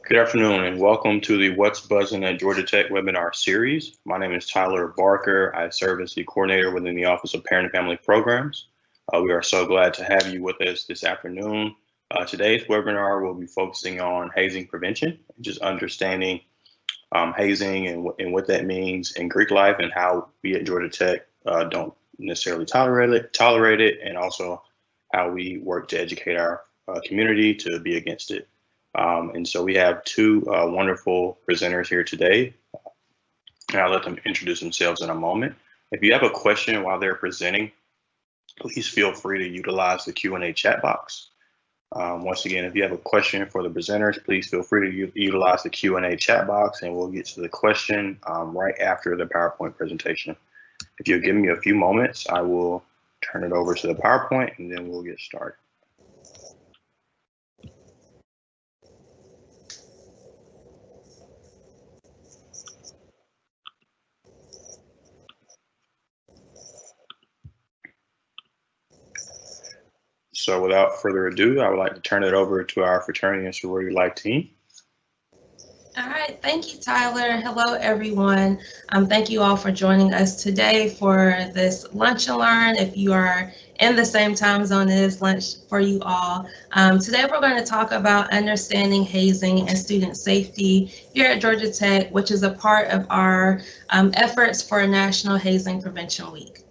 Good afternoon and welcome to the What's Buzzin' at Georgia Tech webinar series. My name is Tyler Barker. I serve as the coordinator within the Office of Parent and Family Programs. We are so glad to have you with us this afternoon. Today's webinar will be focusing on hazing prevention, just understanding hazing and what that means in Greek life and how we at Georgia Tech don't necessarily tolerate it, and also how we work to educate our community to be against it. And so we have two wonderful presenters here today, and I'll let them introduce themselves in a moment. If you have a question while they're presenting, please feel free to utilize the Q&A chat box. Once again, if you have a question for the presenters, please feel free to utilize the Q&A chat box, and we'll get to the question right after the PowerPoint presentation. If you'll give me a few moments, I will turn it over to the PowerPoint, and then we'll get started. So without further ado, I would like to turn it over to our Fraternity and Sorority Life team. All right, thank you, Tyler. Hello, everyone. Thank you all for joining us today for this Lunch and Learn. If you are in the same time zone, it is lunch for you all. Today, we're going to talk about understanding hazing and student safety here at Georgia Tech, which is a part of our efforts for National Hazing Prevention Week.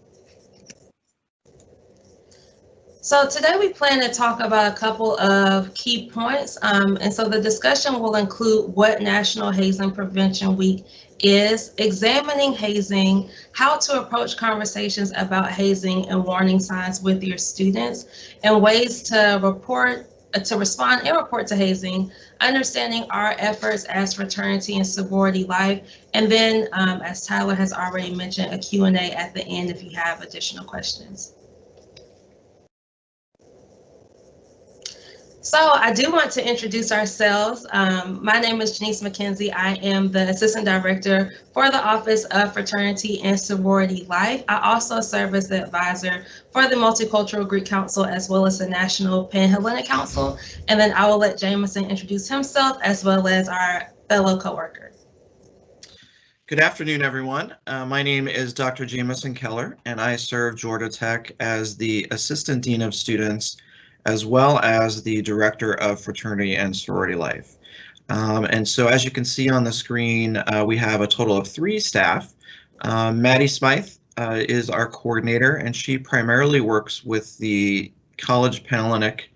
So today we plan to talk about a couple of key points, and so the discussion will include what National Hazing Prevention Week is, examining hazing, how to approach conversations about hazing and warning signs with your students, and ways to respond and report to hazing, understanding our efforts as Fraternity and Sorority Life, and then, as Tyler has already mentioned, a Q&A at the end if you have additional questions. So I do want to introduce ourselves. My name is Janice McKenzie. I am the Assistant Director for the Office of Fraternity and Sorority Life. I also serve as the advisor for the Multicultural Greek Council as well as the National Pan-Hellenic Council. And then I will let Jameson introduce himself as well as our fellow coworker. Good afternoon, everyone. My name is Dr. Jameson Keller, and I serve Georgia Tech as the Assistant Dean of Students as well as the Director of Fraternity and Sorority Life. And so as you can see on the screen, we have a total of 3 staff. Maddie Smythe is our coordinator, and she primarily works with the College Pan-Hellenic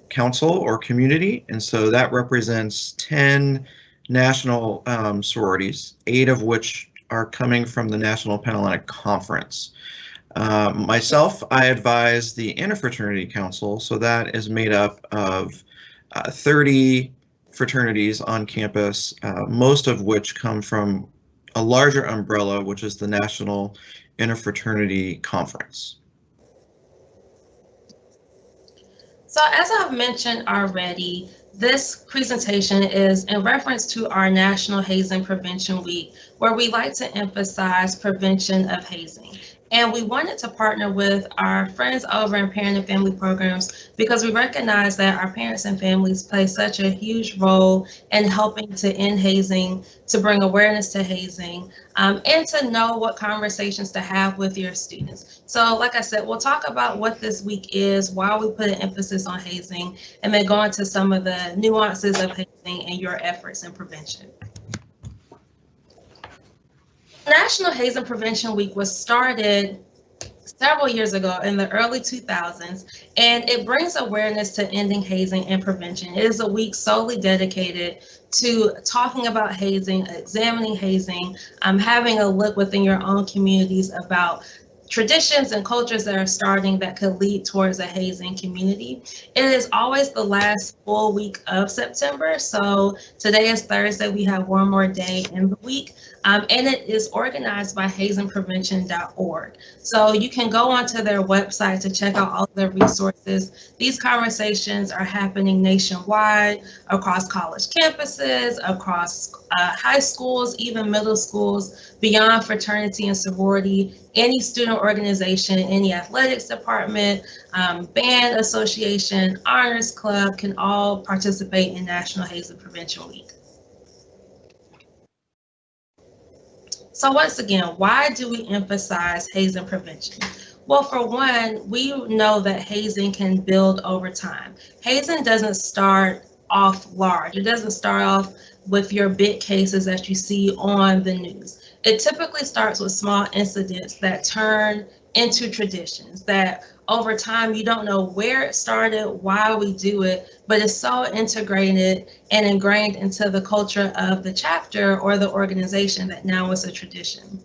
Council or community, and so that represents 10 national sororities, 8 of which are coming from the National Pan-Hellenic Conference. Myself, I advise the Interfraternity Council, so that is made up of 30 fraternities on campus, most of which come from a larger umbrella, which is the National Interfraternity Conference. So as I've mentioned already, this presentation is in reference to our National Hazing Prevention Week, where we like to emphasize prevention of hazing. And we wanted to partner with our friends over in Parent and Family Programs because we recognize that our parents and families play such a huge role in helping to end hazing, to bring awareness to hazing, and to know what conversations to have with your students. So like I said, we'll talk about what this week is, why we put an emphasis on hazing, and then go into some of the nuances of hazing and your efforts in prevention. National Hazing Prevention Week was started several years ago in the early 2000s, and it brings awareness to ending hazing and prevention. It is a week solely dedicated to talking about hazing, examining hazing, having a look within your own communities about traditions and cultures that are starting that could lead towards a hazing community. It is always the last full week of September. So today is Thursday. We have one more day in the week. And it is organized by hazingprevention.org. So you can go onto their website to check out all of their resources. These conversations are happening nationwide, across college campuses, across high schools, even middle schools, beyond fraternity and sorority, any student organization, any athletics department, band association, honors club can all participate in National Hazing Prevention Week. So once again, why do we emphasize hazing prevention? Well, for one, we know that hazing can build over time. Hazing doesn't start off large. It doesn't start off with your big cases that you see on the news. It typically starts with small incidents that turn into traditions that over time you don't know where it started, why we do it, but it's so integrated and ingrained into the culture of the chapter or the organization that now it's a tradition.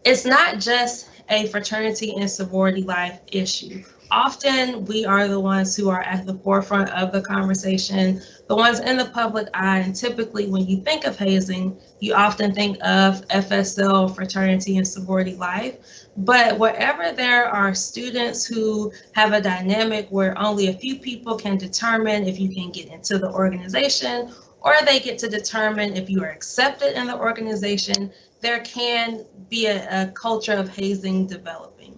It's not just a fraternity and sorority life issue. Often we are the ones who are at the forefront of the conversation, the ones in the public eye, and typically when you think of hazing, you often think of FSL, fraternity and sorority life. But wherever there are students who have a dynamic where only a few people can determine if you can get into the organization, or they get to determine if you are accepted in the organization, there can be a culture of hazing developing.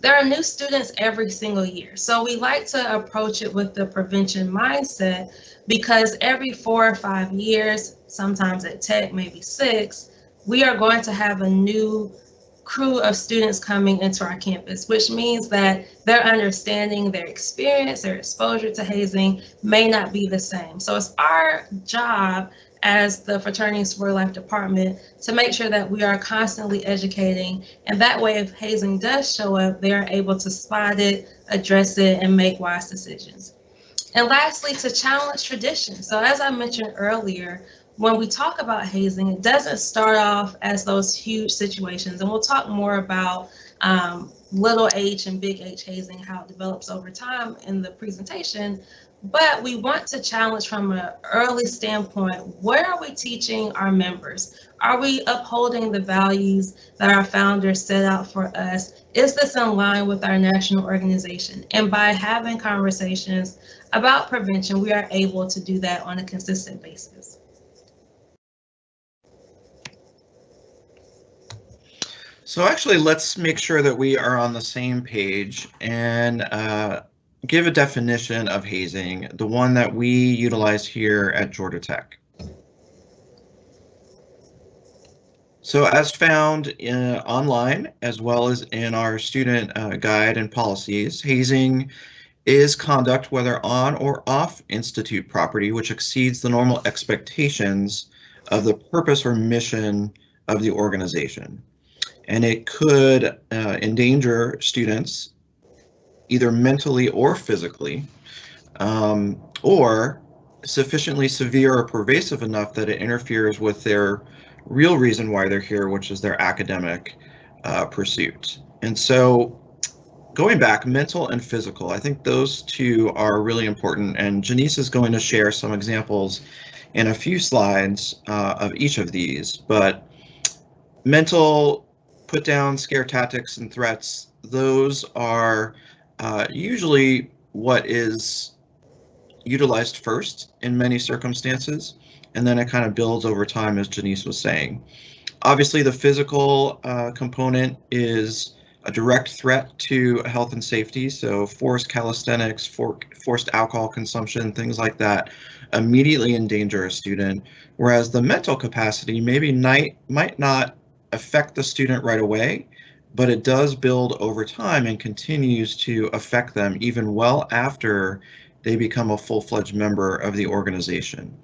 There are new students every single year, so we like to approach it with the prevention mindset because every 4 or 5 years, sometimes at Tech, maybe 6, we are going to have a new crew of students coming into our campus, which means that their understanding, their experience, their exposure to hazing may not be the same. So it's our job as the Fraternity and Sorority Life Department to make sure that we are constantly educating, and that way if hazing does show up, they're able to spot it, address it, and make wise decisions. And lastly, to challenge tradition. So as I mentioned earlier, when we talk about hazing, it doesn't start off as those huge situations, and we'll talk more about little H and big H hazing, how it develops over time in the presentation. But we want to challenge from an early standpoint, where are we teaching our members? Are we upholding the values that our founders set out for us? Is this in line with our national organization? And by having conversations about prevention, we are able to do that on a consistent basis. So actually, let's make sure that we are on the same page and give a definition of hazing, the one that we utilize here at Georgia Tech. So as found online, as well as in our student guide and policies, hazing is conduct whether on or off institute property which exceeds the normal expectations of the purpose or mission of the organization. And it could endanger students either mentally or physically, or sufficiently severe or pervasive enough that it interferes with their real reason why they're here, which is their academic pursuit. And so going back, mental and physical, I think those two are really important. And Janice is going to share some examples in a few slides of each of these. But mental, put down, scare tactics, and threats, those are usually what is utilized first in many circumstances, and then it kind of builds over time, as Janice was saying. Obviously, the physical component is a direct threat to health and safety, so forced calisthenics, forced alcohol consumption, things like that immediately endanger a student, whereas the mental capacity maybe might not affect the student right away, but it does build over time and continues to affect them even well after they become a full-fledged member of the organization.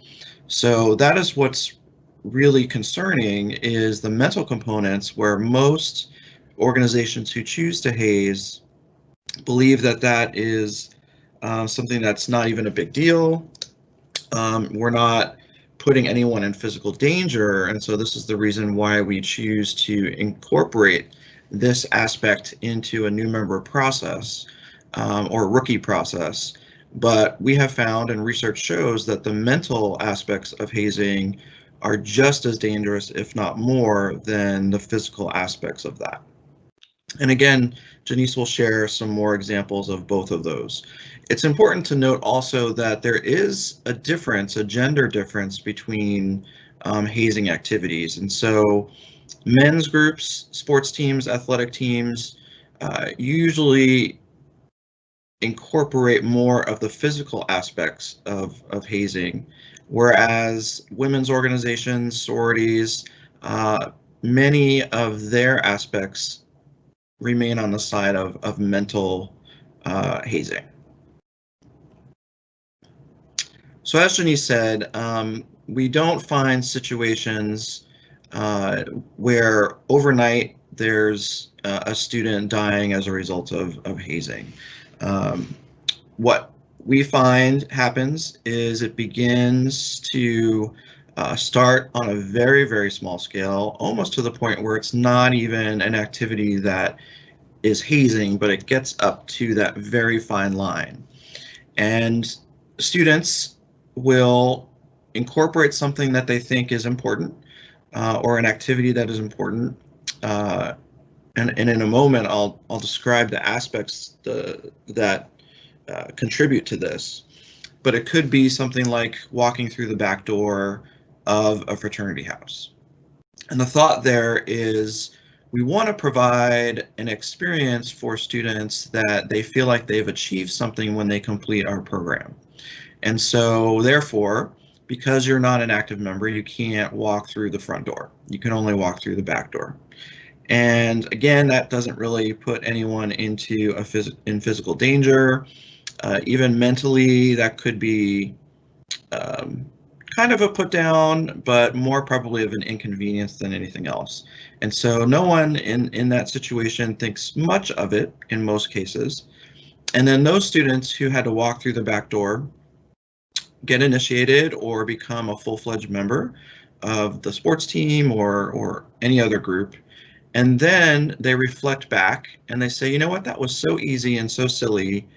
So that is what's really concerning, is the mental components, where most organizations who choose to haze believe that that is something that's not even a big deal. We're not putting anyone in physical danger, and so this is the reason why we choose to incorporate this aspect into a new member process or rookie process. But we have found, and research shows, that the mental aspects of hazing are just as dangerous, if not more, than the physical aspects of that. And again, Janice will share some more examples of both of those. It's important to note also that there is a difference, a gender difference, between hazing activities. And so men's groups, sports teams, athletic teams usually incorporate more of the physical aspects of hazing, whereas women's organizations, sororities, many of their aspects remain on the side of mental hazing. So as Janice said, we don't find situations where overnight there's a student dying as a result of hazing. What we find happens is it begins to start on a very, very small scale, almost to the point where it's not even an activity that is hazing, but it gets up to that very fine line. And students will incorporate something that they think is important or an activity that is important. And in a moment, I'll describe the aspects that contribute to this. But it could be something like walking through the back door of a fraternity house. And the thought there is we want to provide an experience for students that they feel like they've achieved something when they complete our program. And so therefore, because you're not an active member, you can't walk through the front door. You can only walk through the back door. And again, that doesn't really put anyone into in physical danger. Even mentally, that could be kind of a put down, but more probably of an inconvenience than anything else. And so no one in that situation thinks much of it in most cases. And then those students who had to walk through the back door get initiated or become a full-fledged member of the sports team or any other group. And then they reflect back and they say, you know what, that was so easy and so silly.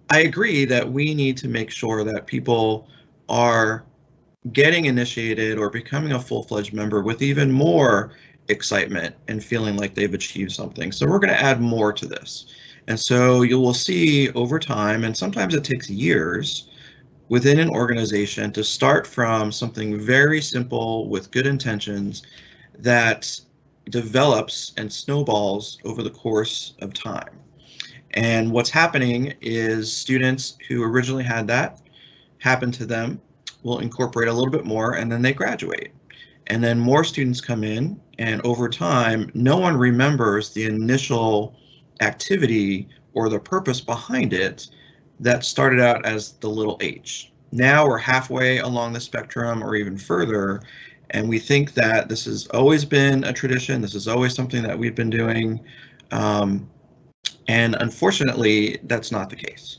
I agree that we need to make sure that people are getting initiated or becoming a full-fledged member with even more excitement and feeling like they've achieved something. So we're going to add more to this. And so you will see over time, and sometimes it takes years within an organization to start from something very simple with good intentions that develops and snowballs over the course of time. And what's happening is students who originally had that happen to them will incorporate a little bit more, and then they graduate. And then more students come in, and over time, no one remembers the initial activity or the purpose behind it that started out as the little h. Now we're halfway along the spectrum or even further, and we think that this has always been a tradition, this is always something that we've been doing, and unfortunately, that's not the case.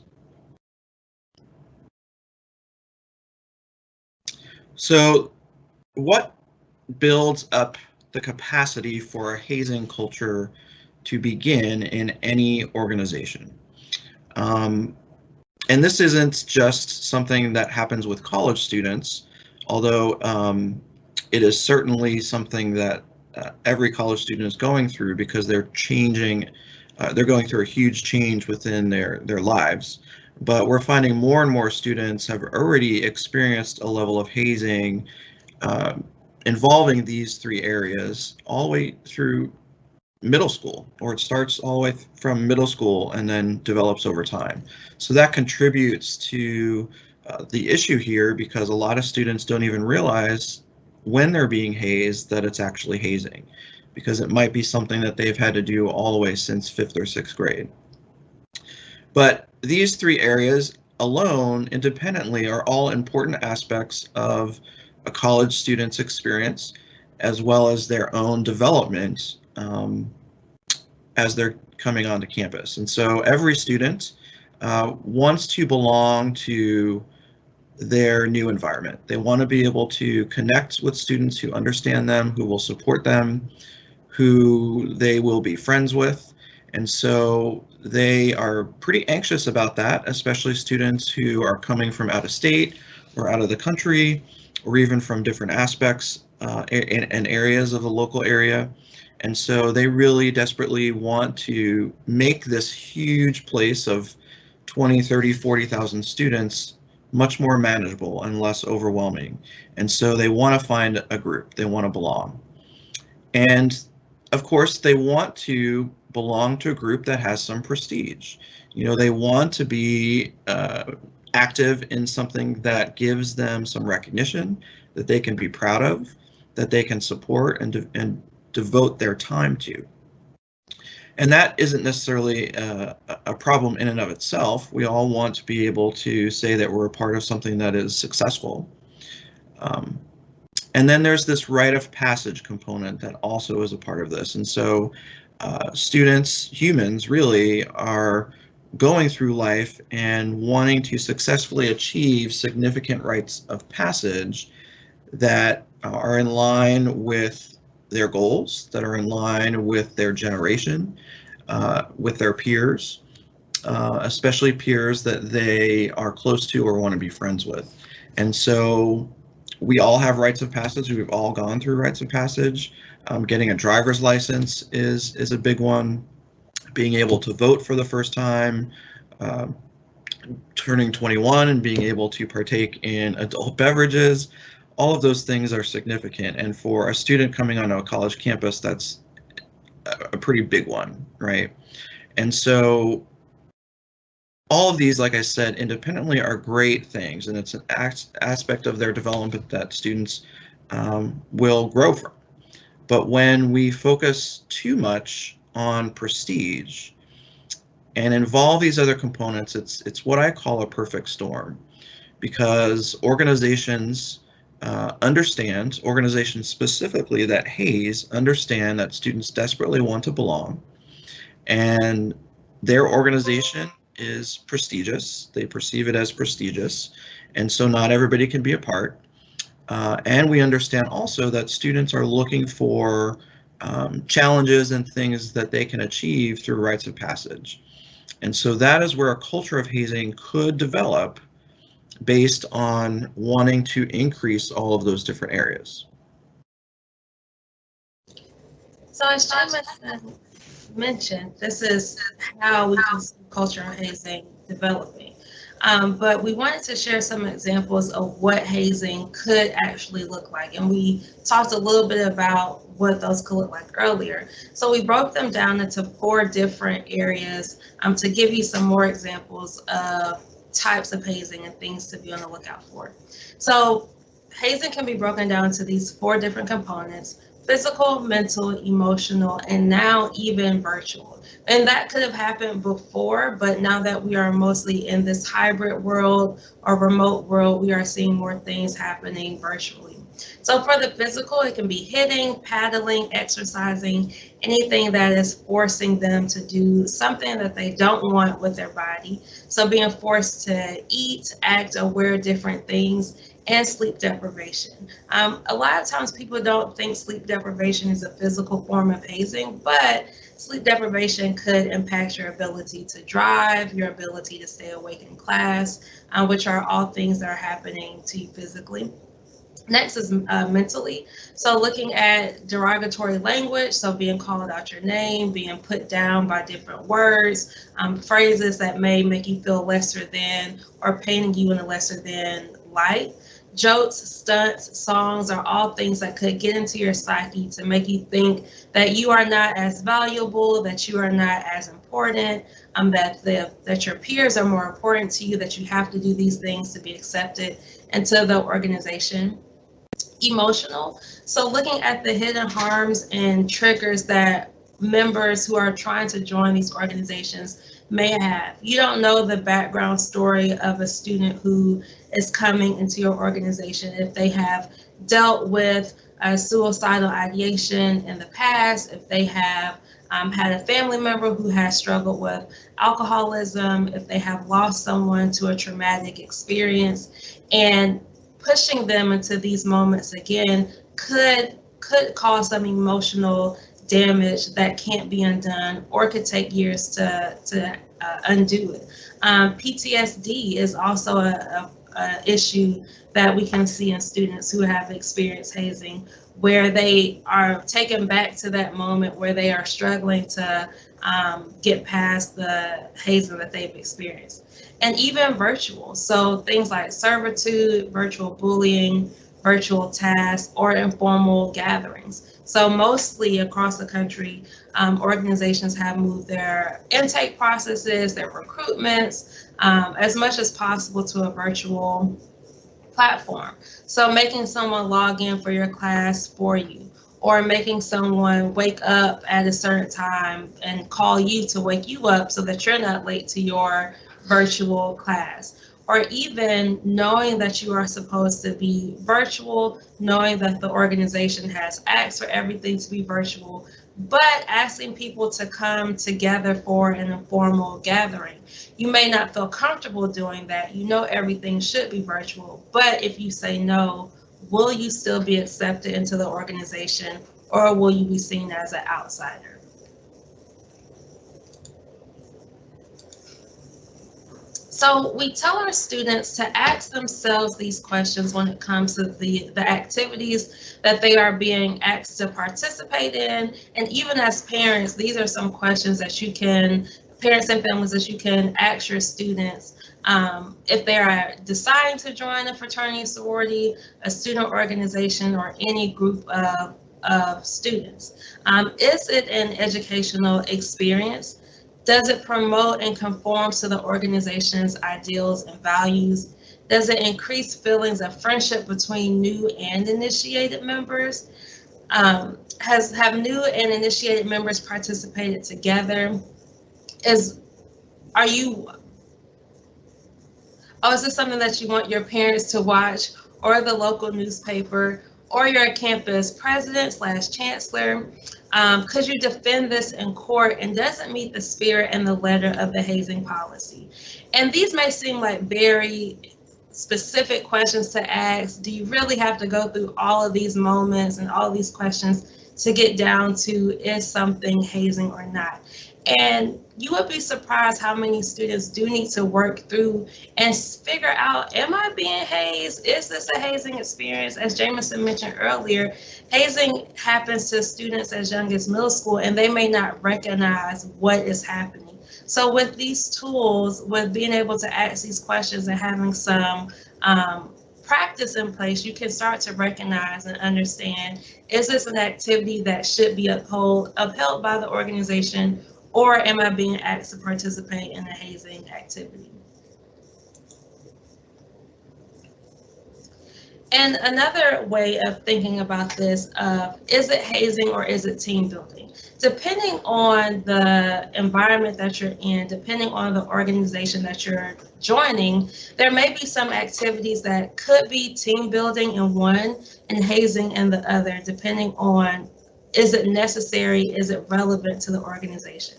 So what builds up the capacity for a hazing culture to begin in any organization? And this isn't just something that happens with college students, although it is certainly something that every college student is going through because they're changing, they're going through a huge change within their lives. But we're finding more and more students have already experienced a level of hazing involving these three areas all the way through middle school, or it starts all the way from middle school and then develops over time. So that contributes to the issue here because a lot of students don't even realize when they're being hazed that it's actually hazing, because it might be something that they've had to do all the way since 5th or 6th grade. But these three areas alone, independently, are all important aspects of a college student's experience, as well as their own development as they're coming onto campus. And so every student wants to belong to their new environment. They want to be able to connect with students who understand them, who will support them, who they will be friends with. And so they are pretty anxious about that, especially students who are coming from out of state or out of the country, or even from different aspects and areas of the local area. And so they really desperately want to make this huge place of 20, 30, 40,000 students much more manageable and less overwhelming. And so they want to find a group, they want to belong. And of course, they want to belong to a group that has some prestige. You know, they want to be active in something that gives them some recognition, that they can be proud of, that they can support and devote their time to. And that isn't necessarily a problem in and of itself. We all want to be able to say that we're a part of something that is successful. And then there's this rite of passage component that also is a part of this. And so students, humans really, are going through life and wanting to successfully achieve significant rites of passage that are in line with their goals, that are in line with their generation, with their peers, especially peers that they are close to or want to be friends with. And so we all have rites of passage. We've all gone through rites of passage. Getting a driver's license is a big one. Being able to vote for the first time, turning 21 and being able to partake in adult beverages, all of those things are significant. And for a student coming onto a college campus, that's a pretty big one, right? And so all of these, like I said, independently are great things, and it's an aspect of their development that students will grow from. But when we focus too much on prestige and involve these other components, it's what I call a perfect storm, because organizations organizations specifically that haze understand that students desperately want to belong, and their organization is prestigious. They perceive it as prestigious, and so not everybody can be a part. And we understand also that students are looking for challenges and things that they can achieve through rites of passage. And so that is where a culture of hazing could develop based on wanting to increase all of those different areas. So as John mentioned, this is how we can see cultural hazing developing. But we wanted to share some examples of what hazing could actually look like. And we talked a little bit about what those could look like earlier. So we broke them down into 4 different areas to give you some more examples of types of hazing and things to be on the lookout for. So hazing can be broken down into these 4 different components: physical, mental, emotional, and now even virtual. And that could have happened before, but now that we are mostly in this hybrid world or remote world, we are seeing more things happening virtually. So for the physical, it can be hitting, paddling, exercising, anything that is forcing them to do something that they don't want with their body. So being forced to eat, act, or wear different things, and sleep deprivation. A lot of times people don't think sleep deprivation is a physical form of hazing, but sleep deprivation could impact your ability to drive, your ability to stay awake in class, which are all things that are happening to you physically. Next is mentally. So looking at derogatory language, so being called out your name, being put down by different words, phrases that may make you feel lesser than or painting you in a lesser than light. Jokes, stunts, songs are all things that could get into your psyche to make you think that you are not as valuable, that you are not as important, that your peers are more important to you, that you have to do these things to be accepted into the organization. Emotional. So looking at the hidden harms and triggers that members who are trying to join these organizations may have. You don't know the background story of a student who is coming into your organization, if they have dealt with suicidal ideation in the past, if they have had a family member who has struggled with alcoholism, if they have lost someone to a traumatic experience, and pushing them into these moments again could cause some emotional damage that can't be undone or could take years to undo it. PTSD is also a issue that we can see in students who have experienced hazing, where they are taken back to that moment where they are struggling to get past the hazing that they've experienced. And even virtual, so things like servitude, virtual bullying, virtual tasks, or informal gatherings. So mostly across the country, organizations have moved their intake processes, their recruitments, as much as possible to a virtual platform. So making someone log in for your class for you, or making someone wake up at a certain time and call you to wake you up so that you're not late to your virtual class. Or even knowing that you are supposed to be virtual, knowing that the organization has asked for everything to be virtual, but asking people to come together for an informal gathering. You may not feel comfortable doing that. You know everything should be virtual, but if you say no, will you still be accepted into the organization, or will you be seen as an outsider? So we tell our students to ask themselves these questions when it comes to the activities that they are being asked to participate in. And even as parents, these are some questions that you can, parents and families, that you can ask your students if they are deciding to join a fraternity, sorority, a student organization, or any group of students. Is it an educational experience? Does it promote and conform to the organization's ideals and values? Does it increase feelings of friendship between new and initiated members? Have new and initiated members participated together? Is this something that you want your parents to watch, or the local newspaper, or your campus president/chancellor? Could you defend this in court, and does it meet the spirit and the letter of the hazing policy? And these may seem like very specific questions to ask. Do you really have to go through all of these moments and all these questions to get down to, is something hazing or not? And you would be surprised how many students do need to work through and figure out, am I being hazed? Is this a hazing experience? As Jameson mentioned earlier, hazing happens to students as young as middle school, and they may not recognize what is happening. So with these tools, with being able to ask these questions and having some practice in place, you can start to recognize and understand, is this an activity that should be upheld by the organization, or am I being asked to participate in a hazing activity? And another way of thinking about this, is it hazing or is it team building? Depending on the environment that you're in, depending on the organization that you're joining, there may be some activities that could be team building in one and hazing in the other, depending on, is it necessary, is it relevant to the organization?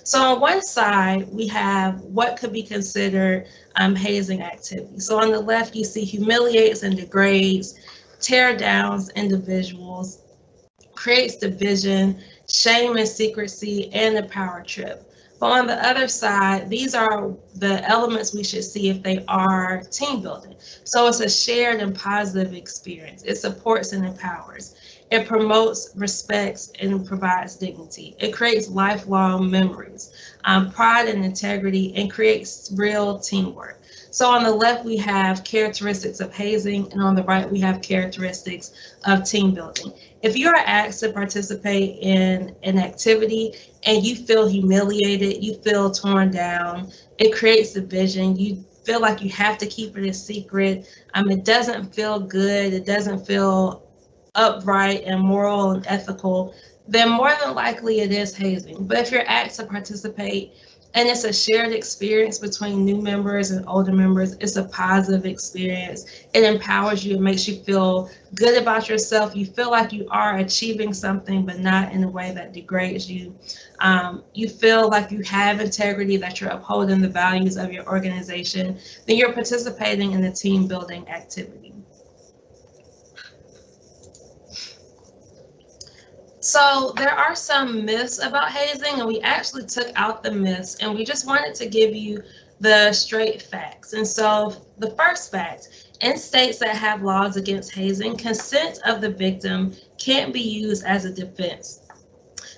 So on one side, we have what could be considered hazing activities. So on the left, you see humiliates and degrades, tear downs individuals, creates division, shame and secrecy, and a power trip. But on the other side, these are the elements we should see if they are team building. So it's a shared and positive experience. It supports and empowers. It promotes, respects, and provides dignity. It creates lifelong memories, pride and integrity, and creates real teamwork. So on the left, we have characteristics of hazing, and on the right, we have characteristics of team building. If you are asked to participate in an activity and you feel humiliated, you feel torn down, it creates division, you feel like you have to keep it a secret, it doesn't feel good, it doesn't feel upright and moral and ethical, then more than likely it is hazing. But if you're asked to participate and it's a shared experience between new members and older members, it's a positive experience. It empowers you, it makes you feel good about yourself. You feel like you are achieving something, but not in a way that degrades you. You feel like you have integrity, that you're upholding the values of your organization, then you're participating in a team building activity. So there are some myths about hazing, and we actually took out the myths and we just wanted to give you the straight facts. And so the first fact, in states that have laws against hazing, consent of the victim can't be used as a defense.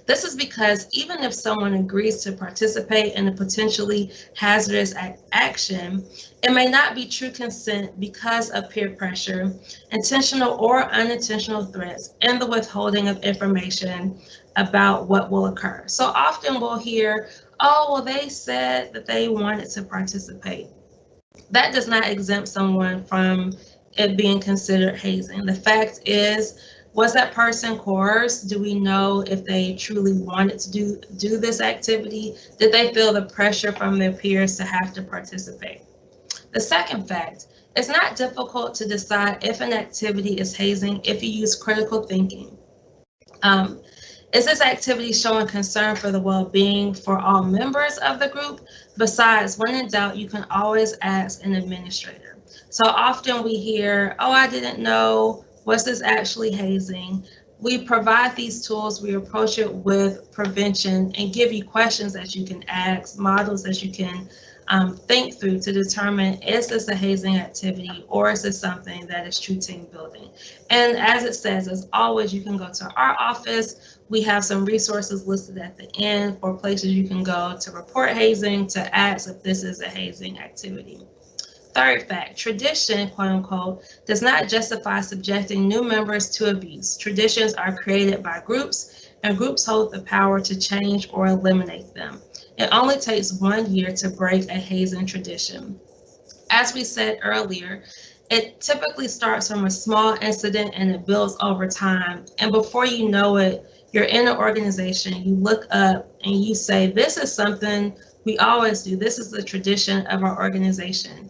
This is because even if someone agrees to participate in a potentially hazardous action, it may not be true consent because of peer pressure, intentional or unintentional threats, and the withholding of information about what will occur. So often we'll hear, oh, well, they said that they wanted to participate. That does not exempt someone from it being considered hazing. The fact is, Was that person coerced? Do we know if they truly wanted to do this activity? Did they feel the pressure from their peers to have to participate? The second fact, it's not difficult to decide if an activity is hazing if you use critical thinking. Is this activity showing concern for the well-being for all members of the group? Besides, when in doubt, you can always ask an administrator. So often we hear, oh, I didn't know, was this actually hazing? We provide these tools, we approach it with prevention and give you questions that you can ask, models that you can think through to determine, is this a hazing activity or is this something that is true team building? And as it says, as always, you can go to our office. We have some resources listed at the end for places you can go to report hazing, to ask if this is a hazing activity. Third fact, tradition, quote unquote, does not justify subjecting new members to abuse. Traditions are created by groups, and groups hold the power to change or eliminate them. It only takes 1 year to break a hazing tradition. As we said earlier, it typically starts from a small incident and it builds over time. And before you know it, you're in an organization, you look up and you say, this is something we always do. This is the tradition of our organization.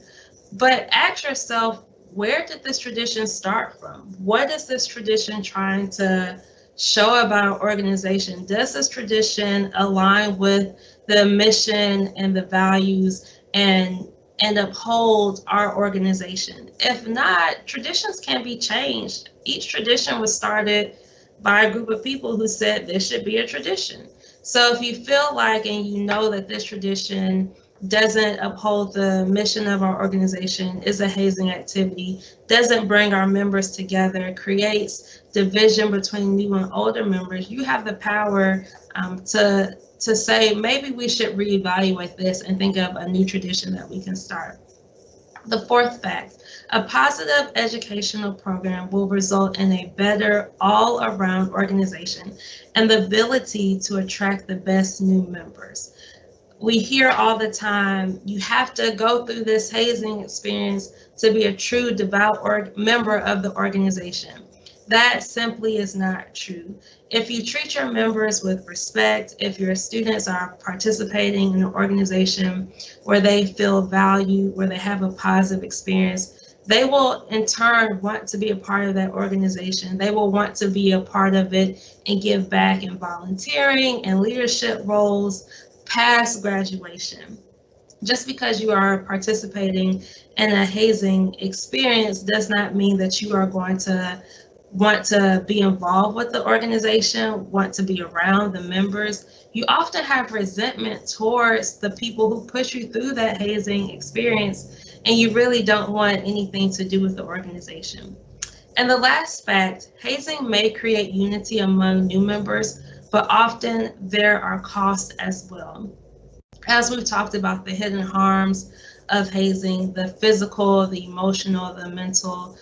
But ask yourself, where did this tradition start from? What is this tradition trying to show about our organization? Does this tradition align with the mission and the values and uphold our organization? If not, traditions can be changed. Each tradition was started by a group of people who said this should be a tradition. So if you feel like and you know that this tradition doesn't uphold the mission of our organization, is a hazing activity, doesn't bring our members together, creates division between new and older members, you have the power to say, maybe we should reevaluate this and think of a new tradition that we can start. The fourth fact, a positive educational program will result in a better all-around organization and the ability to attract the best new members. We hear all the time, you have to go through this hazing experience to be a true devout member of the organization. That simply is not true. If you treat your members with respect, if your students are participating in an organization where they feel valued, where they have a positive experience, they will in turn want to be a part of that organization. They will want to be a part of it and give back in volunteering and leadership roles past graduation. Just because you are participating in a hazing experience does not mean that you are going to want to be involved with the organization, want to be around the members. You often have resentment towards the people who push you through that hazing experience, and you really don't want anything to do with the organization. And the last fact, hazing may create unity among new members, but often there are costs as well. As we've talked about the hidden harms of hazing, the physical, the emotional, the mental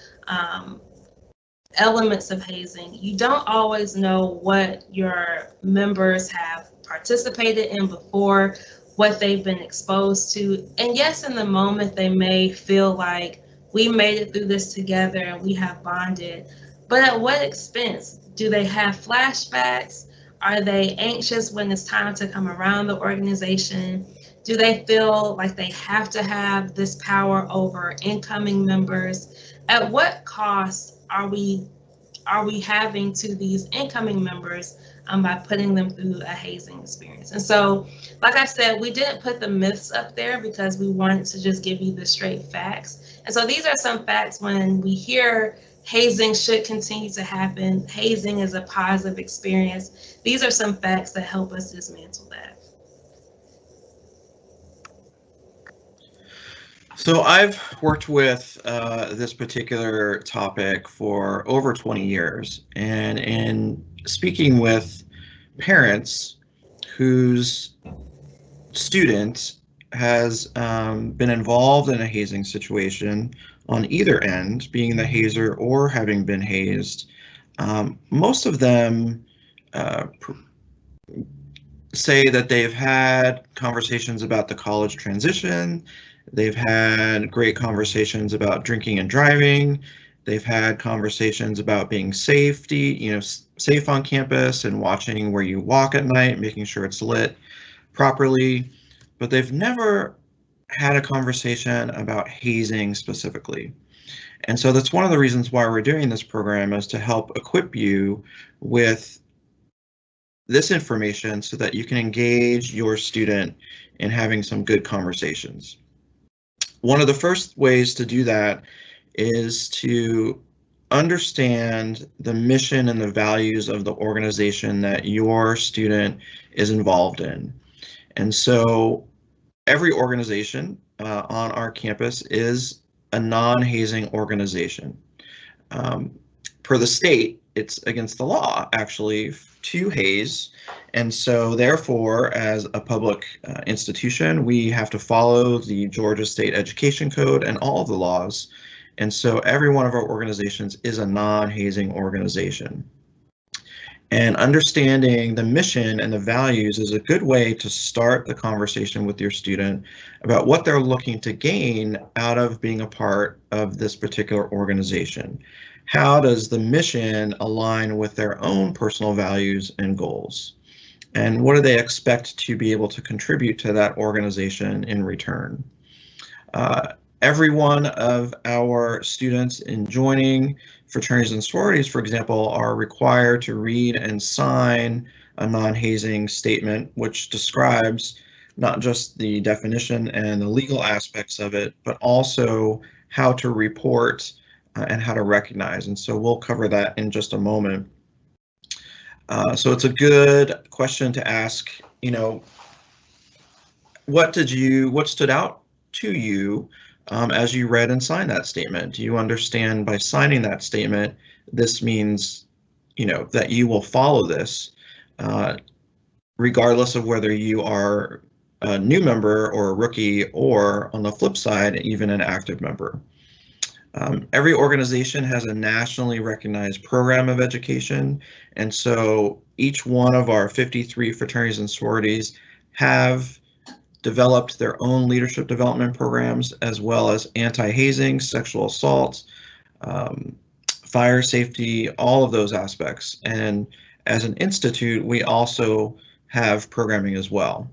elements of hazing, you don't always know what your members have participated in before, what they've been exposed to. And yes, in the moment, they may feel like we made it through this together and we have bonded, but at what expense? Do they have flashbacks? Are they anxious when it's time to come around the organization? Do they feel like they have to have this power over incoming members? At what cost are we having to these incoming members by putting them through a hazing experience? And so, like I said, we didn't put the myths up there because we wanted to just give you the straight facts. And so these are some facts when we hear hazing should continue to happen, hazing is a positive experience. These are some facts that help us dismantle that. So I've worked with this particular topic for over 20 years, and in speaking with parents whose student has been involved in a hazing situation on either end, being the hazer or having been hazed, most of them say that they've had conversations about the college transition. They've had great conversations about drinking and driving, They've had conversations about being safe on campus and watching where you walk at night, making sure it's lit properly, but they've never had a conversation about hazing specifically. And so that's one of the reasons why we're doing this program, is to help equip you with this information so that you can engage your student in having some good conversations. One of the first ways to do that is to understand the mission and the values of the organization that your student is involved in. And so every organization on our campus is a non-hazing organization. Per the state, it's against the law, actually, to haze. And so therefore, as a public institution, we have to follow the Georgia State Education Code and all of the laws. And so every one of our organizations is a non-hazing organization. And understanding the mission and the values is a good way to start the conversation with your student about what they're looking to gain out of being a part of this particular organization. How does the mission align with their own personal values and goals? And what do they expect to be able to contribute to that organization in return? Every one of our students in joining fraternities and sororities, for example, are required to read and sign a non-hazing statement, which describes not just the definition and the legal aspects of it, but also how to report and how to recognize. And so we'll cover that in just a moment. So it's a good question to ask, what stood out to you as you read and signed that statement? Do you understand by signing that statement, this means, that you will follow this, regardless of whether you are a new member or a rookie, or on the flip side, even an active member. Every organization has a nationally recognized program of education, and so each one of our 53 fraternities and sororities have developed their own leadership development programs, as well as anti-hazing, sexual assault, fire safety, all of those aspects. And as an institute, we also have programming as well.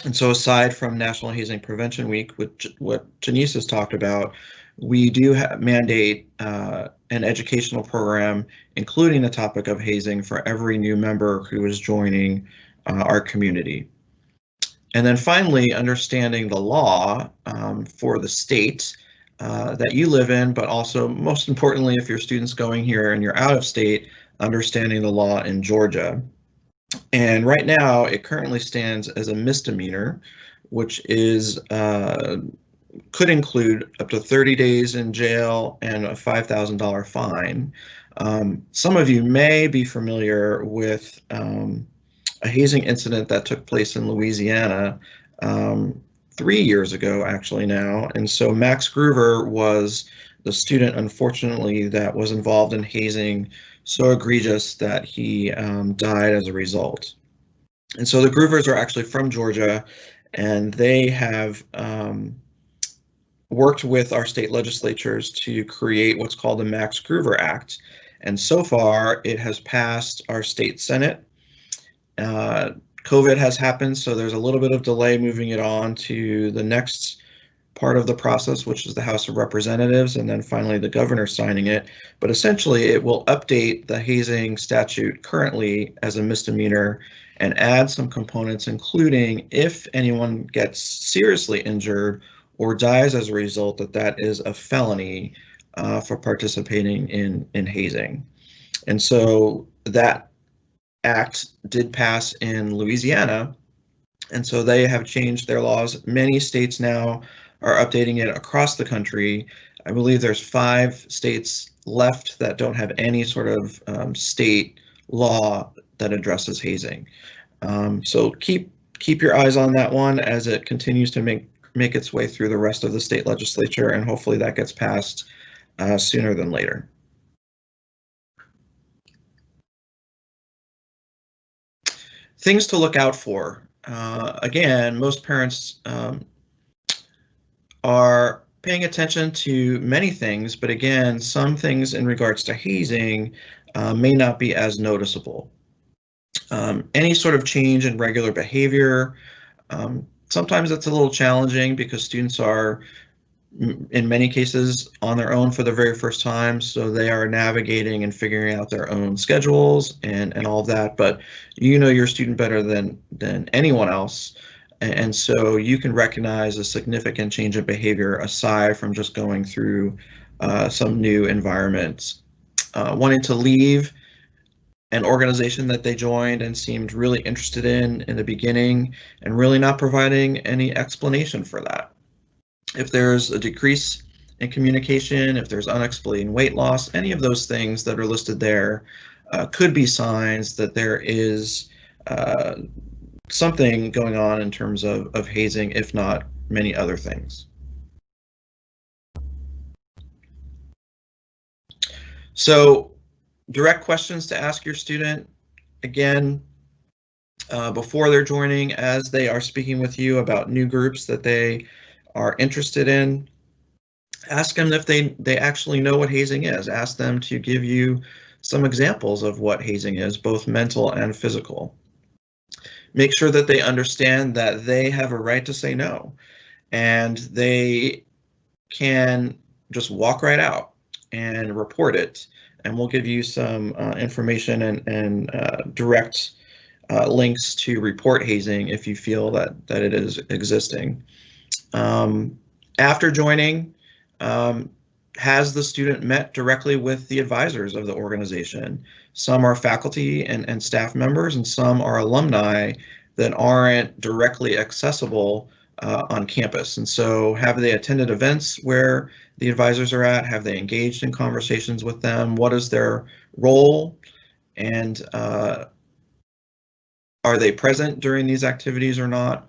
And so aside from National Hazing Prevention Week, which what Janice has talked about, we do mandate an educational program, including the topic of hazing, for every new member who is joining our community. And then finally, understanding the law for the state that you live in, but also most importantly, if your student's going here and you're out of state, understanding the law in Georgia. And right now, it currently stands as a misdemeanor, which is could include up to 30 days in jail and a $5,000 fine. Some of you may be familiar with a hazing incident that took place in Louisiana 3 years ago, actually now. And so Max Groover was the student, unfortunately, that was involved in hazing so egregious that he died as a result. And so the Groovers are actually from Georgia, and they have worked with our state legislatures to create what's called the Max Groover Act. And so far, it has passed our state Senate. COVID has happened, so there's a little bit of delay moving it on to the next part of the process, which is the House of Representatives, and then finally the governor signing it. But essentially, it will update the hazing statute currently as a misdemeanor and add some components, including if anyone gets seriously injured or dies as a result, that is a felony for participating in hazing. And so that act did pass in Louisiana, and so they have changed their laws. Many states now are updating it across the country. I believe there's 5 states left that don't have any sort of state law that addresses hazing. So keep your eyes on that one as it continues to make its way through the rest of the state legislature, and hopefully that gets passed sooner than later. Things to look out for. Again, most parents are paying attention to many things, but again, some things in regards to hazing may not be as noticeable. Any sort of change in regular behavior, sometimes it's a little challenging because students are, in many cases, on their own for the very first time, so they are navigating and figuring out their own schedules and all of that, but you know your student better than anyone else, and so you can recognize a significant change of behavior aside from just going through some new environments. Wanting to leave an organization that they joined and seemed really interested in the beginning, and really not providing any explanation for that. If there's a decrease in communication, if there's unexplained weight loss, any of those things that are listed there could be signs that there is something going on in terms of hazing, if not many other things. So, direct questions to ask your student, again, before they're joining, as they are speaking with you about new groups that they are interested in. Ask them if they actually know what hazing is. Ask them to give you some examples of what hazing is, both mental and physical. Make sure that they understand that they have a right to say no, and they can just walk right out and report it. And we'll give you some information and direct links to report hazing if you feel that it is existing. After joining, has the student met directly with the advisors of the organization? Some are faculty and staff members, and some are alumni that aren't directly accessible on campus. And so have they attended events where the advisors are at? Have they engaged in conversations with them? What is their role? And are they present during these activities or not?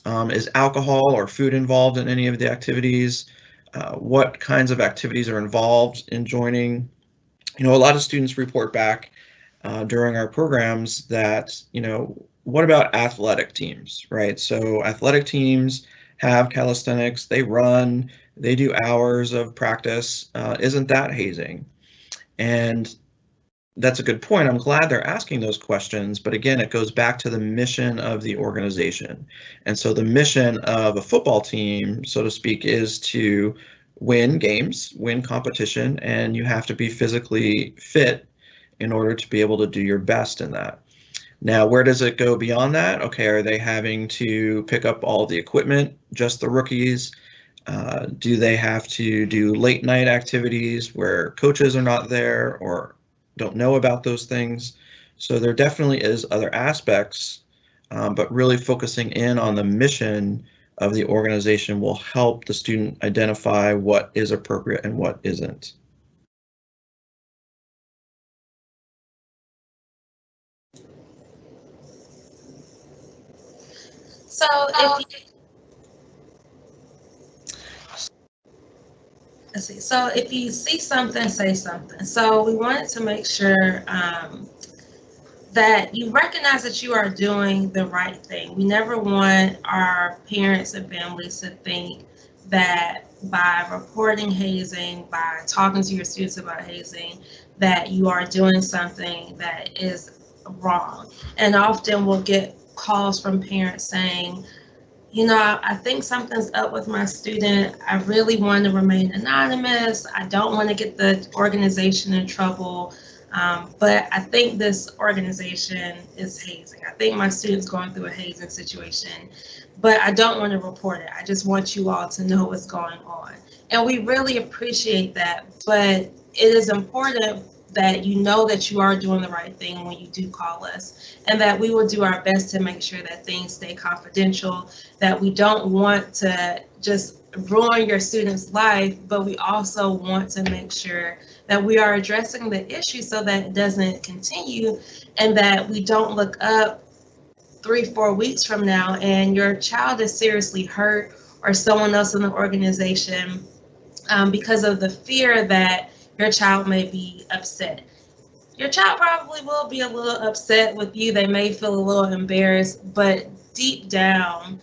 Is alcohol or food involved in any of the activities? What kinds of activities are involved in joining? You know, a lot of students report back during our programs that, you know, what about athletic teams, right? So athletic teams have calisthenics, they run, they do hours of practice. Isn't that hazing? And that's a good point. I'm glad they're asking those questions, but again, it goes back to the mission of the organization. And so the mission of a football team, so to speak, is to win games, win competition, and you have to be physically fit in order to be able to do your best in that. Now, where does it go beyond that? Okay, are they having to pick up all the equipment, just the rookies? Do they have to do late night activities where coaches are not there or don't know about those things? So there definitely is other aspects, but really focusing in on the mission of the organization will help the student identify what is appropriate and what isn't. So if you see something, say something. So we wanted to make sure that you recognize that you are doing the right thing. We never want our parents and families to think that by reporting hazing, by talking to your students about hazing, that you are doing something that is wrong. And often we'll get calls from parents saying, you know, I think something's up with my student. I really want to remain anonymous. I don't want to get the organization in trouble. But I think this organization is hazing. I think my student's going through a hazing situation, but I don't want to report it. I just want you all to know what's going on. And we really appreciate that, but it is important that you know that you are doing the right thing when you do call us, and that we will do our best to make sure that things stay confidential, that we don't want to just ruin your student's life, but we also want to make sure that we are addressing the issue so that it doesn't continue, and that we don't look up 3-4 weeks from now and your child is seriously hurt, or someone else in the organization, because of the fear that your child may be upset. Your child probably will be a little upset with you. They may feel a little embarrassed, but deep down,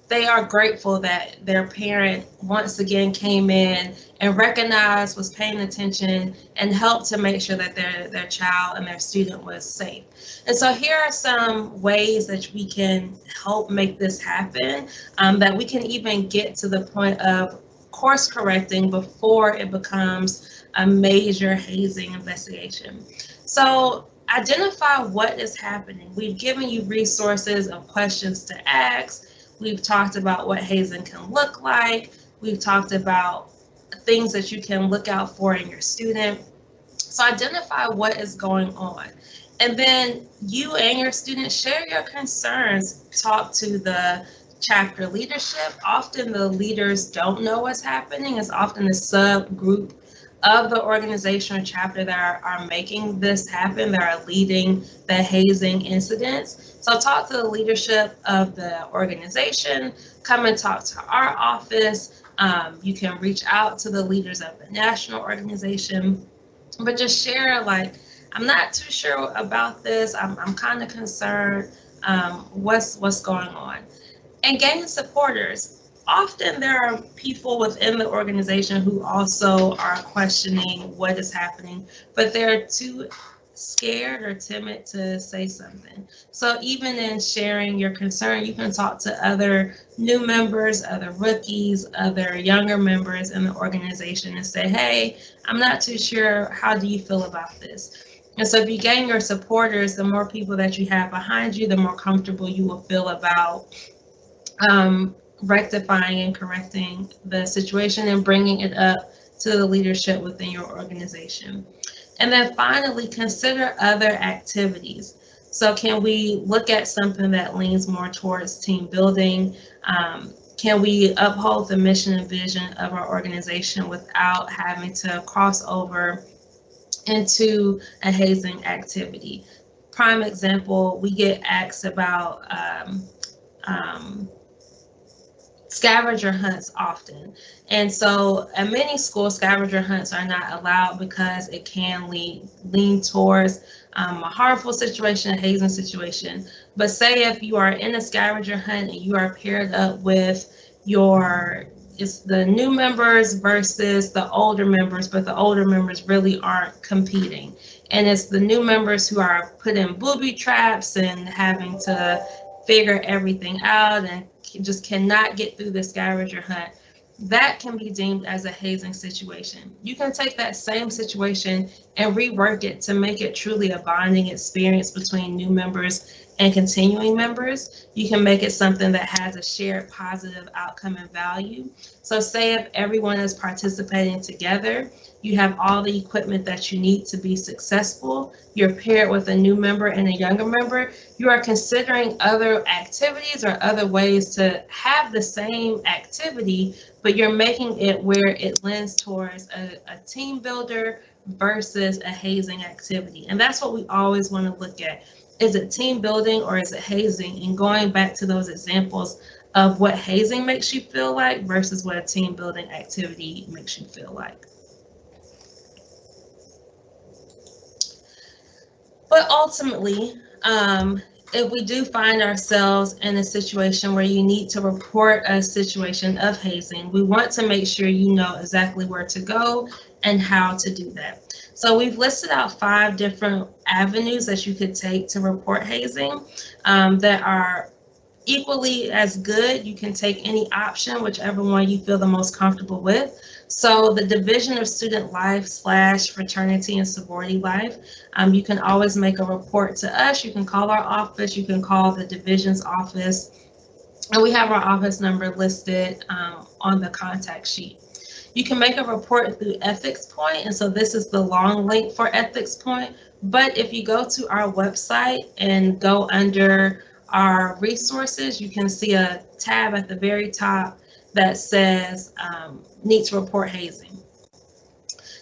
they are grateful that their parent once again came in and recognized, was paying attention, and helped to make sure that their child and their student was safe. And so here are some ways that we can help make this happen, that we can even get to the point of course correcting before it becomes a major hazing investigation. So identify what is happening. We've given you resources of questions to ask. We've talked about what hazing can look like. We've talked about things that you can look out for in your student. So identify what is going on. And then you and your students share your concerns. Talk to the chapter leadership. Often the leaders don't know what's happening. It's often the subgroup of the organization or chapter that are making this happen, that are leading the hazing incidents. So talk to the leadership of the organization, come and talk to our office. You can reach out to the leaders of the national organization, but just share, like, I'm not too sure about this. I'm kind of concerned. What's going on? And gain supporters. Often there are people within the organization who also are questioning what is happening, but they're too scared or timid to say something. So even in sharing your concern, you can talk to other new members, other rookies, other younger members in the organization and say, hey, I'm not too sure. How do you feel about this? And so if you gain your supporters, the more people that you have behind you, the more comfortable you will feel about rectifying and correcting the situation and bringing it up to the leadership within your organization. And then finally, consider other activities. So can we look at something that leans more towards team building? Can we uphold the mission and vision of our organization without having to cross over into a hazing activity? Prime example, we get asked about scavenger hunts often. And so at many schools, scavenger hunts are not allowed because it can lean towards a harmful situation, a hazing situation. But say if you are in a scavenger hunt and you are paired up with it's the new members versus the older members, but the older members really aren't competing. And it's the new members who are put in booby traps and having to figure everything out and just cannot get through the scavenger hunt. That can be deemed as a hazing situation. You can take that same situation and rework it to make it truly a bonding experience between new members and continuing members. You can make it something that has a shared positive outcome and value. So say if everyone is participating together, you have all the equipment that you need to be successful, you're paired with a new member and a younger member, you are considering other activities or other ways to have the same activity, but you're making it where it lends towards a team builder versus a hazing activity. And that's what we always want to look at. Is it team building or is it hazing? And going back to those examples of what hazing makes you feel like versus what a team building activity makes you feel like. But ultimately, if we do find ourselves in a situation where you need to report a situation of hazing, we want to make sure you know exactly where to go and how to do that. So we've listed out 5 different avenues that you could take to report hazing that are equally as good. You can take any option, whichever one you feel the most comfortable with. So the Division of Student Life / Fraternity and Sorority Life, you can always make a report to us. You can call our office, you can call the division's office, and we have our office number listed on the contact sheet. You can make a report through Ethics Point, and so this is the long link for Ethics Point. But if you go to our website and go under our resources, you can see a tab at the very top that says need to report hazing.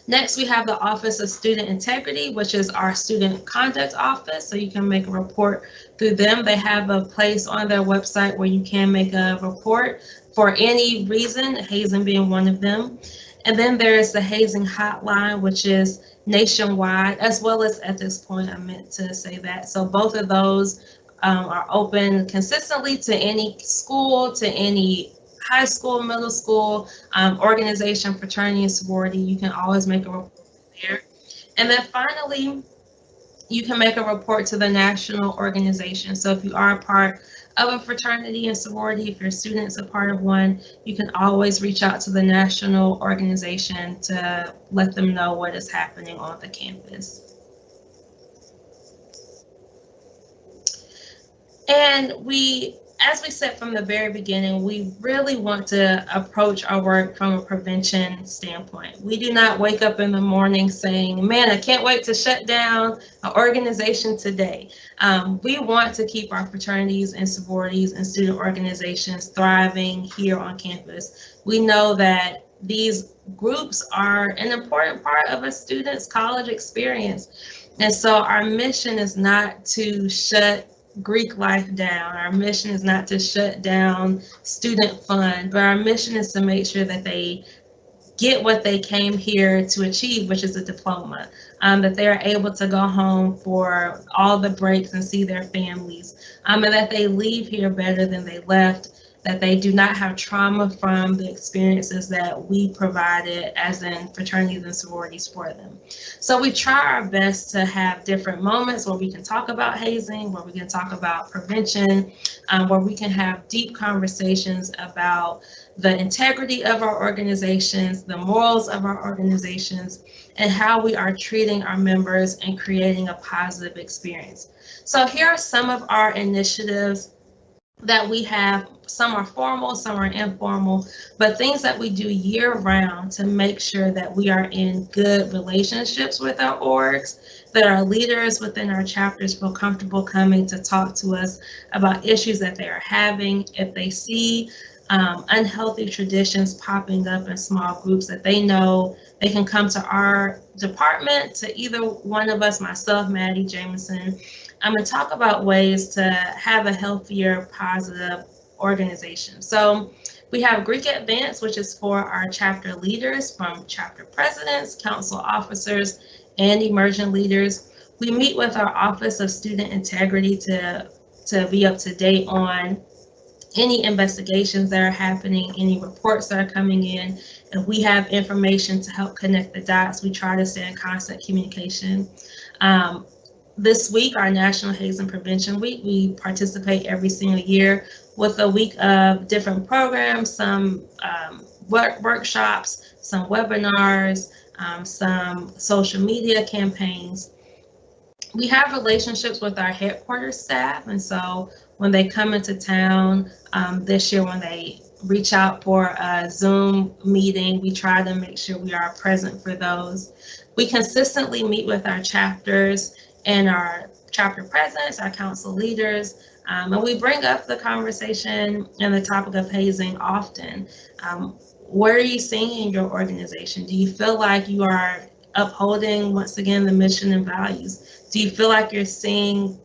Next, we have the Office of Student Integrity, which is our student conduct office. So you can make a report through them. They have a place on their website where you can make a report for any reason, hazing being one of them. And then there is the hazing hotline, which is nationwide, as well as Ethics Point. I meant to say that. So both of those are open consistently to any school, to any high school, middle school, organization, fraternity, and sorority. You can always make a report there. And then finally, you can make a report to the national organization. So if you are a part of a fraternity and sorority, if your student's a part of one, you can always reach out to the national organization to let them know what is happening on the campus. And as we said from the very beginning, we really want to approach our work from a prevention standpoint. We do not wake up in the morning saying, man, I can't wait to shut down an organization today. We want to keep our fraternities and sororities and student organizations thriving here on campus. We know that these groups are an important part of a student's college experience. And so our mission is not to shut Greek life down. Our mission is not to shut down student fund, but our mission is to make sure that they get what they came here to achieve, which is a diploma, that they are able to go home for all the breaks and see their families, and that they leave here better than they left, that they do not have trauma from the experiences that we provided as in fraternities and sororities for them. So we try our best to have different moments where we can talk about hazing, where we can talk about prevention, where we can have deep conversations about the integrity of our organizations, the morals of our organizations, and how we are treating our members and creating a positive experience. So here are some of our initiatives that we have. Some are formal, some are informal, but things that we do year round to make sure that we are in good relationships with our orgs, that our leaders within our chapters feel comfortable coming to talk to us about issues that they are having. If they see unhealthy traditions popping up in small groups, that they know they can come to our department, to either one of us, myself, Maddie, Jameson, and talk about ways to have a healthier, positive organization. So we have Greek Advance, which is for our chapter leaders, from chapter presidents, council officers, and emerging leaders. We meet with our Office of Student Integrity to be up to date on any investigations that are happening, any reports that are coming in. If we have information to help connect the dots, we try to stay in constant communication. This week, our National Hazing Prevention Week, we participate every single year with a week of different programs, some workshops, some webinars, some social media campaigns. We have relationships with our headquarters staff, and so when they come into town, this year when they reach out for a Zoom meeting, we try to make sure we are present for those. We consistently meet with our chapters and our chapter presidents, our council leaders, and we bring up the conversation and the topic of hazing often. What are you seeing in your organization? Do you feel like you are upholding, once again, the mission and values? Do you feel like you're seeing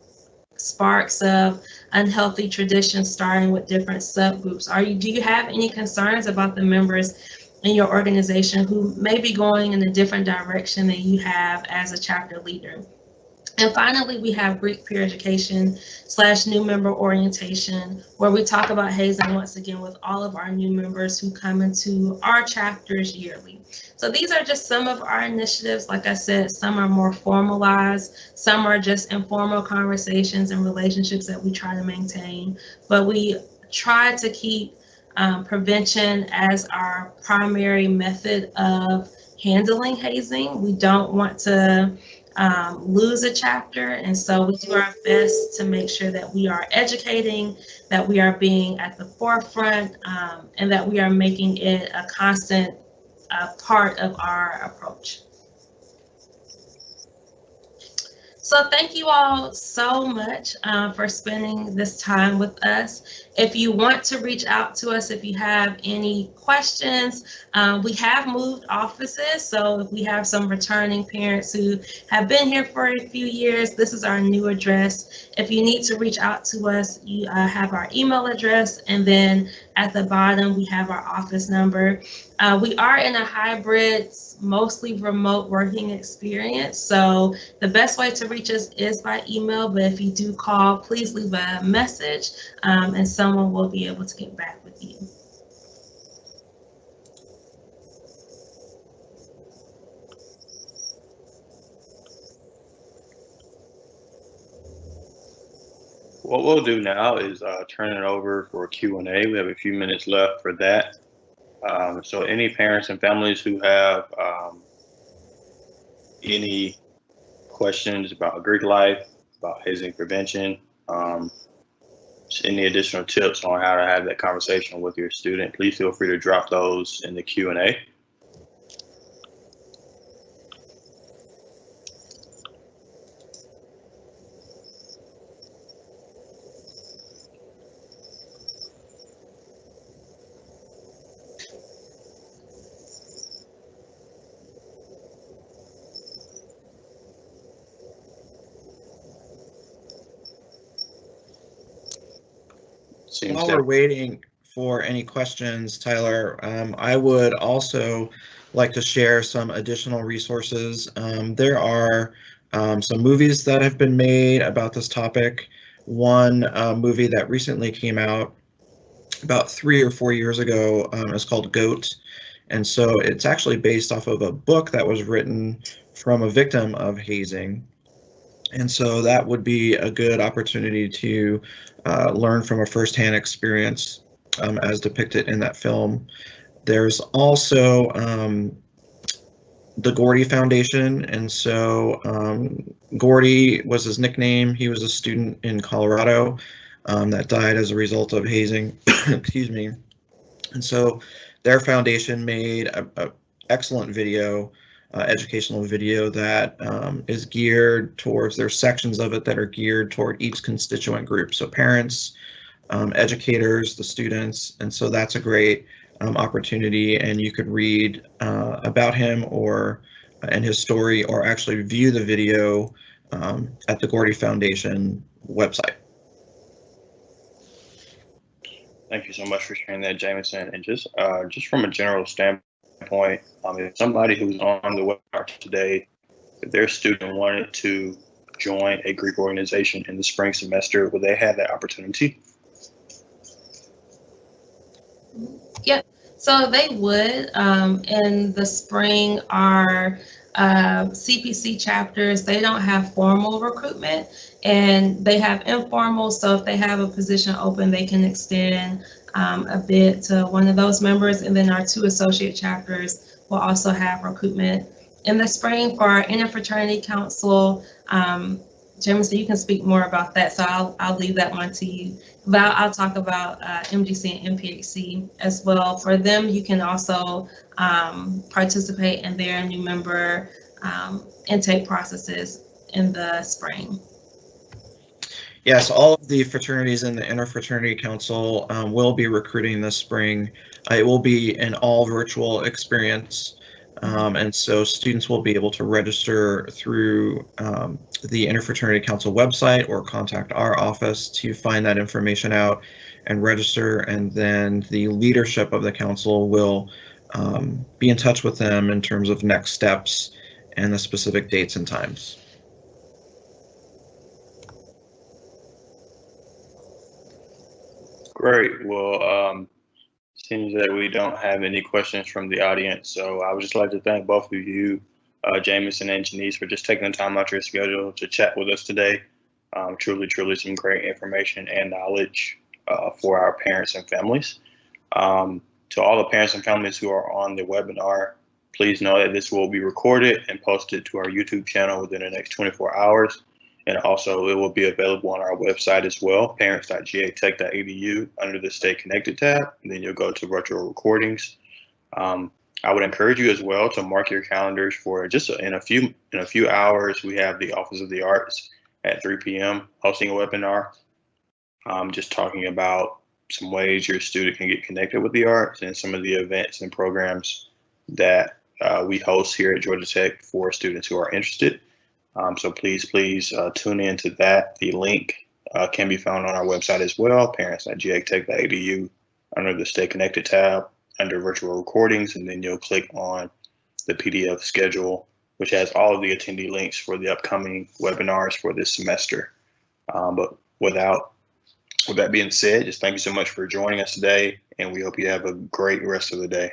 sparks of unhealthy traditions starting with different subgroups? Do you have any concerns about the members in your organization who may be going in a different direction than you have as a chapter leader? And finally, we have Greek peer education / new member orientation, where we talk about hazing once again with all of our new members who come into our chapters yearly. So these are just some of our initiatives. Like I said, some are more formalized, some are just informal conversations and relationships that we try to maintain, but we try to keep prevention as our primary method of handling hazing. We don't want to lose a chapter, and so we do our best to make sure that we are educating, that we are being at the forefront, and that we are making it a constant part of our approach. So thank you all so much for spending this time with us. If you want to reach out to us, if you have any questions, we have moved offices. So if we have some returning parents who have been here for a few years, this is our new address. If you need to reach out to us, you have our email address. And then At the bottom, we have our office number. We are in a hybrid, mostly remote working experience. So the best way to reach us is by email, but if you do call, please leave a message and someone will be able to get back with you. What we'll do now is turn it over for Q&A. We have a few minutes left for that. So any parents and families who have any questions about Greek life, about hazing prevention, any additional tips on how to have that conversation with your student, please feel free to drop those in the Q&A. While we're waiting for any questions, Tyler, I would also like to share some additional resources. There are some movies that have been made about this topic. One movie that recently came out about 3 or 4 years ago is called Goat. And so it's actually based off of a book that was written from a victim of hazing. And so that would be a good opportunity to learn from a firsthand experience as depicted in that film. There's also the Gordy Foundation. And so Gordy was his nickname. He was a student in Colorado that died as a result of hazing. Excuse me. And so their foundation made an excellent video, educational video that is geared towards, there's sections of it that are geared toward each constituent group. So parents, educators, the students, and so that's a great opportunity, and you could read about him or and his story, or actually view the video at the Gordy Foundation website. Thank you so much for sharing that, Jameson. And just from a general standpoint, if somebody who's on the webinar today, if their student wanted to join a Greek organization in the spring semester, would they have that opportunity? Yep. So they would. In the spring, our CPC chapters, they don't have formal recruitment, and they have informal. So if they have a position open, they can extend a bid to one of those members. And then our 2 associate chapters will also have recruitment in the spring. For our interfraternity council, Jameson, you can speak more about that, so I'll leave that one to you. But I'll talk about MGC and MPHC as well. For them, you can also participate in their new member intake processes in the spring. Yes, all of the fraternities in the Interfraternity Council will be recruiting this spring. It will be an all virtual experience. And so students will be able to register through the Interfraternity Council website or contact our office to find that information out and register. And then the leadership of the council will be in touch with them in terms of next steps and the specific dates and times. Great. Well, seems that we don't have any questions from the audience, so I would just like to thank both of you, Jameson and Janice, for just taking the time out of your schedule to chat with us today. Truly some great information and knowledge for our parents and families. To all the parents and families who are on the webinar, please know that this will be recorded and posted to our YouTube channel within the next 24 hours. And also it will be available on our website as well, parents.gatech.edu, under the Stay Connected tab. And then you'll go to virtual recordings. I would encourage you as well to mark your calendars for just in a few hours. We have the Office of the Arts at 3 p.m. hosting a webinar, just talking about some ways your student can get connected with the arts and some of the events and programs that we host here at Georgia Tech for students who are interested. So please tune in to that. The link can be found on our website as well, parents.gatech.edu, under the Stay Connected tab under virtual recordings, and then you'll click on the PDF schedule, which has all of the attendee links for the upcoming webinars for this semester. But with that being said, just thank you so much for joining us today, and we hope you have a great rest of the day.